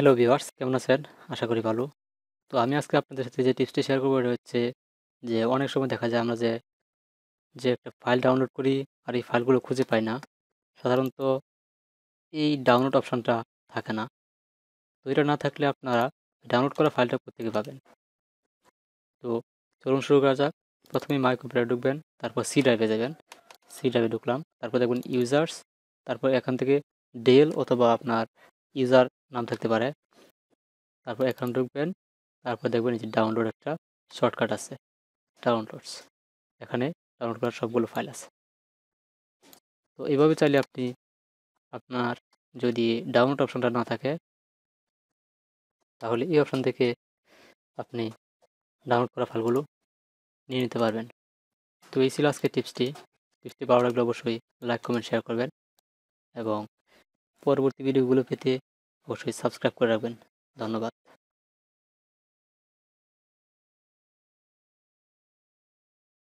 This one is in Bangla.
হ্যালো ভিউয়ার্স, কেমন আছেন? আশা করি ভালো। তো আমি আজকে আপনাদের সাথে যে টিপসটি শেয়ার করবো এটা হচ্ছে যে অনেক সময় দেখা যায় আমরা যে একটা ফাইল ডাউনলোড করি আর এই ফাইলগুলো খুঁজে পাই না। সাধারণত এই ডাউনলোড অপশনটা থাকে না। তো এটা না থাকলে আপনারা ডাউনলোড করা ফাইলটা কোত্থেকে পাবেন? তো চলুন শুরু করা যাক। প্রথমেই মাই কম্পিউটারে ঢুকবেন, তারপর সি ড্রাইভে যাবেন। সি ড্রাইভে ঢুকলাম, তারপর দেখবেন ইউজার্স, তারপর এখান থেকে ডেল অথবা আপনার ইউজার নাম থাকতে পারে। তারপর এখানে ঢুকবেন, তারপর দেখবেন এই যে ডাউনলোড একটা শর্টকাট আছে, ডাউনলোডস। এখানে ডাউনলোড করার সবগুলো ফাইল আছে। তো এইভাবে চাইলে আপনি আপনার যদি ডাউনলোড অপশনটা না থাকে তাহলে এই অপশন থেকে আপনি ডাউনলোড করা ফাইলগুলো নিয়ে নিতে পারবেন। তো এই ছিল আজকের টিপসটি ভালো লাগলে অবশ্যই লাইক কমেন্ট শেয়ার করবেন এবং পরবর্তী ভিডিওগুলো পেতে অবশ্যই সাবস্ক্রাইব করে রাখবেন। ধন্যবাদ।